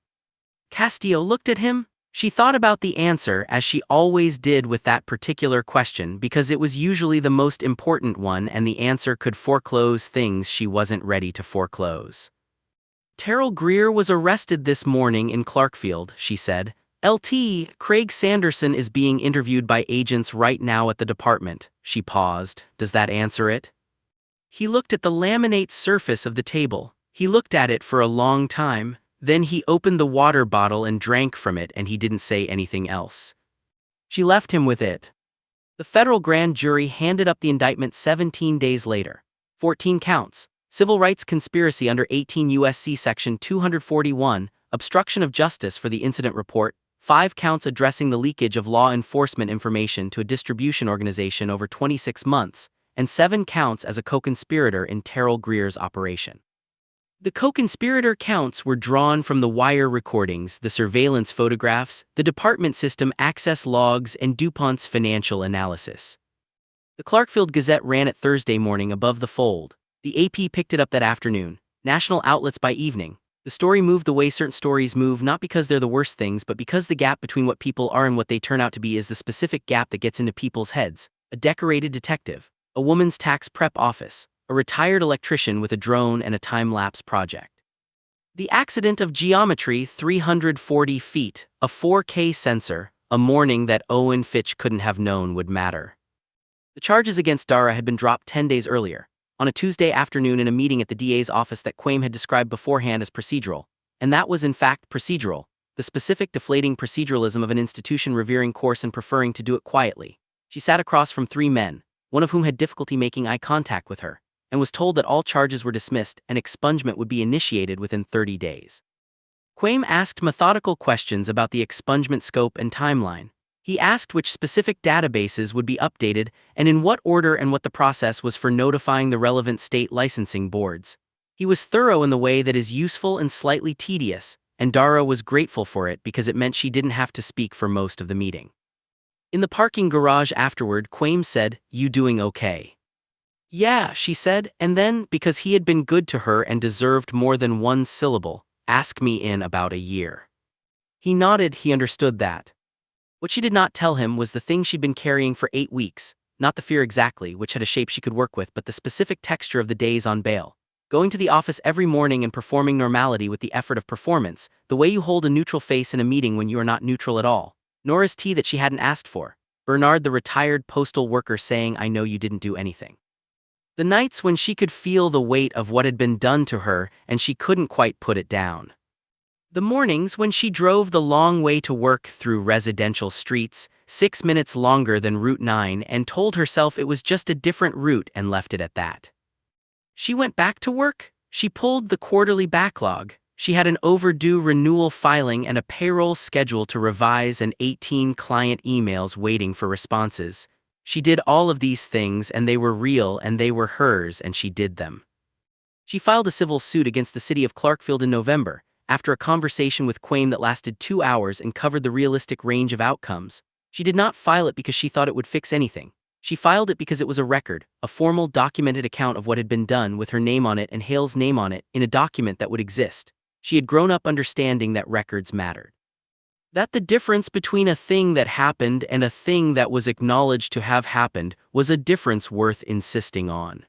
Speaker 1: Castillo looked at him. She thought about the answer, as she always did with that particular question, because it was usually the most important one and the answer could foreclose things she wasn't ready to foreclose. "Terrell Greer was arrested this morning in Clarkfield," she said. "LT, Craig Sanderson is being interviewed by agents right now at the department." She paused. "Does that answer it?" He looked at the laminate surface of the table. He looked at it for a long time. Then he opened the water bottle and drank from it, and he didn't say anything else. She left him with it. The federal grand jury handed up the indictment 17 days later. 14 counts. Civil rights conspiracy under 18 U.S.C. Section 241, obstruction of justice for the incident report. 5 counts addressing the leakage of law enforcement information to a distribution organization over 26 months. And 7 counts as a co-conspirator in Terrell Greer's operation. The co-conspirator counts were drawn from the wire recordings, the surveillance photographs, the department system access logs, and DuPont's financial analysis. The Clarkfield Gazette ran it Thursday morning above the fold. The AP picked it up that afternoon, national outlets by evening. The story moved the way certain stories move, not because they're the worst things, but because the gap between what people are and what they turn out to be is the specific gap that gets into people's heads. A decorated detective. A woman's tax prep office, a retired electrician with a drone and a time-lapse project. The accident of geometry 340 feet, a 4K sensor, a morning that Owen Fitch couldn't have known would matter. The charges against Dara had been dropped 10 days earlier, on a Tuesday afternoon in a meeting at the DA's office that Quaim had described beforehand as procedural, and that was in fact procedural, the specific deflating proceduralism of an institution revering course and preferring to do it quietly. She sat across from 3 men. One of whom had difficulty making eye contact with her, and was told that all charges were dismissed and expungement would be initiated within 30 days. Quaim asked methodical questions about the expungement scope and timeline. He asked which specific databases would be updated and in what order, and what the process was for notifying the relevant state licensing boards. He was thorough in the way that is useful and slightly tedious, and Dara was grateful for it because it meant she didn't have to speak for most of the meeting. In the parking garage afterward, Quaim said, "You doing okay?" "Yeah," she said, and then, because he had been good to her and deserved more than one syllable, "Ask me in about a year." He nodded. He understood that. What she did not tell him was the thing she'd been carrying for 8 weeks, not the fear exactly, which had a shape she could work with, but the specific texture of the days on bail. Going to the office every morning and performing normality with the effort of performance, the way you hold a neutral face in a meeting when you are not neutral at all. Nora's tea that she hadn't asked for. Bernard the retired postal worker saying, "I know you didn't do anything." The nights when she could feel the weight of what had been done to her and she couldn't quite put it down. The mornings when she drove the long way to work through residential streets, 6 minutes longer than Route 9, and told herself it was just a different route and left it at that. She went back to work. She pulled the quarterly backlog. She had an overdue renewal filing and a payroll schedule to revise and 18 client emails waiting for responses. She did all of these things and they were real and they were hers and she did them. She filed a civil suit against the city of Clarkfield in November, after a conversation with Quaim that lasted 2 hours and covered the realistic range of outcomes. She did not file it because she thought it would fix anything. She filed it because it was a record, a formal documented account of what had been done with her name on it and Hale's name on it in a document that would exist. She had grown up understanding that records mattered. That the difference between a thing that happened and a thing that was acknowledged to have happened was a difference worth insisting on.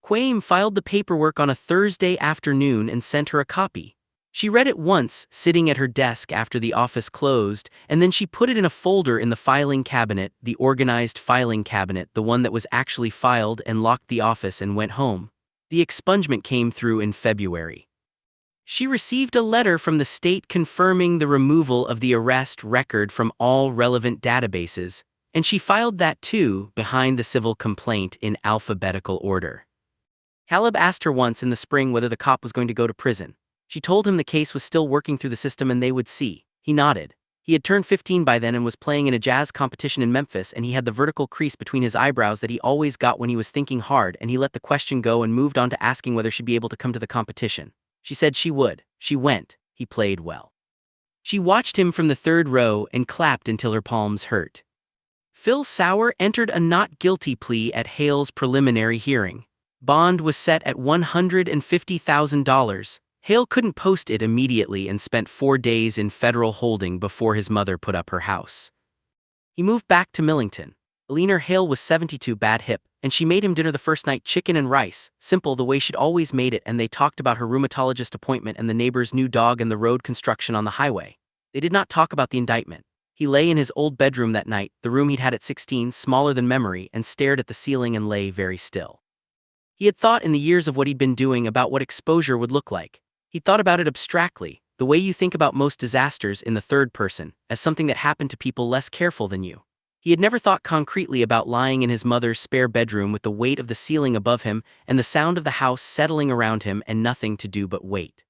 Speaker 1: Quaim filed the paperwork on a Thursday afternoon and sent her a copy. She read it once, sitting at her desk after the office closed, and then she put it in a folder in the filing cabinet, the organized filing cabinet, the one that was actually filed, and locked the office and went home. The expungement came through in February. She received a letter from the state confirming the removal of the arrest record from all relevant databases, and she filed that too, behind the civil complaint in alphabetical order. Caleb asked her once in the spring whether the cop was going to go to prison. She told him the case was still working through the system and they would see. He nodded. He had turned 15 by then and was playing in a jazz competition in Memphis, and he had the vertical crease between his eyebrows that he always got when he was thinking hard, and he let the question go and moved on to asking whether she'd be able to come to the competition. She said she would. She went. He played well. She watched him from the third row and clapped until her palms hurt. Phil Sauer entered a not guilty plea at Hale's preliminary hearing. Bond was set at $150,000. Hale couldn't post it immediately and spent 4 days in federal holding before his mother put up her house. He moved back to Millington. Eleanor Hale was 72, bad hip, and she made him dinner the first night, chicken and rice, simple the way she'd always made it, and they talked about her rheumatologist appointment and the neighbor's new dog and the road construction on the highway. They did not talk about the indictment. He lay in his old bedroom that night, the room he'd had at 16, smaller than memory, and stared at the ceiling and lay very still. He had thought in the years of what he'd been doing about what exposure would look like. He thought about it abstractly, the way you think about most disasters in the third person, as something that happened to people less careful than you. He had never thought concretely about lying in his mother's spare bedroom with the weight of the ceiling above him and the sound of the house settling around him and nothing to do but wait.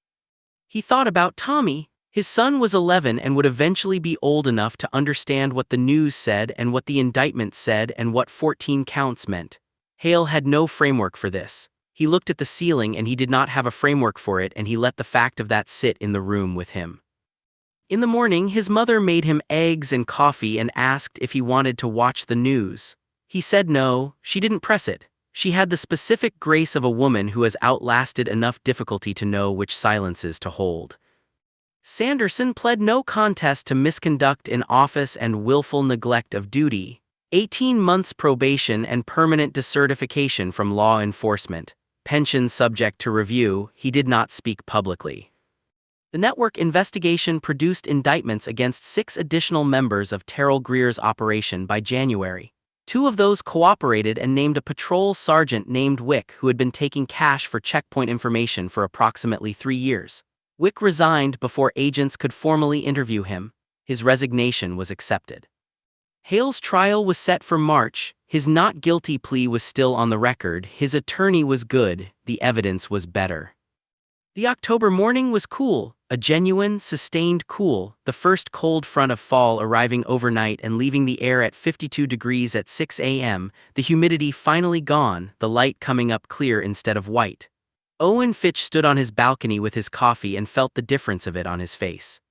Speaker 1: He thought about Tommy. His son was 11 and would eventually be old enough to understand what the news said and what the indictment said and what 14 counts meant. Hale had no framework for this. He looked at the ceiling and he did not have a framework for it, and he let the fact of that sit in the room with him. In the morning, his mother made him eggs and coffee and asked if he wanted to watch the news. He said no. She didn't press it. She had the specific grace of a woman who has outlasted enough difficulty to know which silences to hold. Sanderson pled no contest to misconduct in office and willful neglect of duty. 18 months probation and permanent decertification from law enforcement. Pension subject to review. He did not speak publicly. The network investigation produced indictments against 6 additional members of Terrell Greer's operation by January. 2 of those cooperated and named a patrol sergeant named Wick, who had been taking cash for checkpoint information for approximately 3 years. Wick resigned before agents could formally interview him. His resignation was accepted. Hale's trial was set for March. His not guilty plea was still on the record. His attorney was good. The evidence was better. The October morning was cool, a genuine, sustained cool, the first cold front of fall arriving overnight and leaving the air at 52 degrees at 6 a.m., the humidity finally gone, the light coming up clear instead of white. Owen Fitch stood on his balcony with his coffee and felt the difference of it on his face.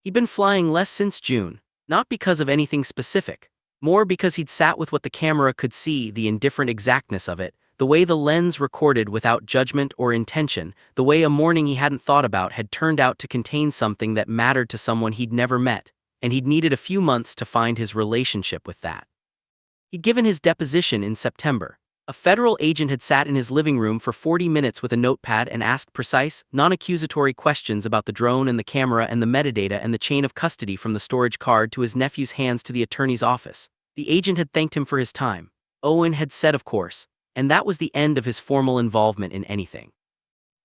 Speaker 1: He'd been flying less since June, not because of anything specific, more because he'd sat with what the camera could see, the indifferent exactness of it, the way the lens recorded without judgment or intention, the way a morning he hadn't thought about had turned out to contain something that mattered to someone he'd never met, and he'd needed a few months to find his relationship with that. He'd given his deposition in September. A federal agent had sat in his living room for 40 minutes with a notepad and asked precise, non-accusatory questions about the drone and the camera and the metadata and the chain of custody from the storage card to his nephew's hands to the attorney's office. The agent had thanked him for his time. Owen had said, of course, and that was the end of his formal involvement in anything.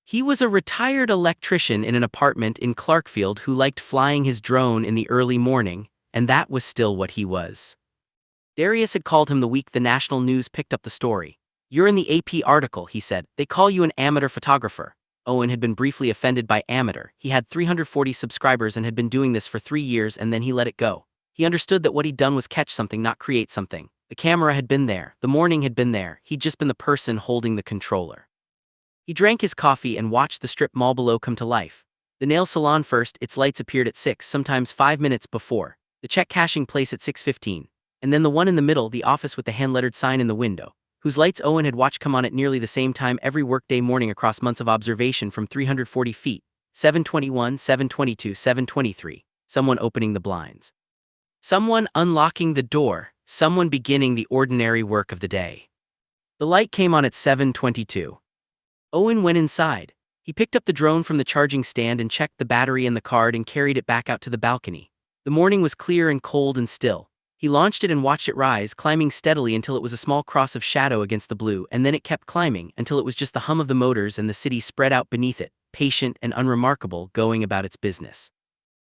Speaker 1: He was a retired electrician in an apartment in Clarkfield who liked flying his drone in the early morning, and that was still what he was. Darius had called him the week the national news picked up the story. "You're in the AP article," he said. "They call you an amateur photographer." Owen had been briefly offended by amateur. He had 340 subscribers and had been doing this for 3 years, and then he let it go. He understood that what he'd done was catch something, not create something. The camera had been there, the morning had been there, he'd just been the person holding the controller. He drank his coffee and watched the strip mall below come to life. The nail salon first, its lights appeared at 6, sometimes 5 minutes before. The check cashing place at 6:15. And then the one in the middle, the office with the hand-lettered sign in the window, whose lights Owen had watched come on at nearly the same time every workday morning across months of observation from 340 feet, 7:21, 7:22, 7:23, someone opening the blinds. Someone unlocking the door, someone beginning the ordinary work of the day. The light came on at 7:22. Owen went inside. He picked up the drone from the charging stand and checked the battery and the card and carried it back out to the balcony. The morning was clear and cold and still. He launched it and watched it rise, climbing steadily until it was a small cross of shadow against the blue, and then it kept climbing until it was just the hum of the motors and the city spread out beneath it, patient and unremarkable, going about its business.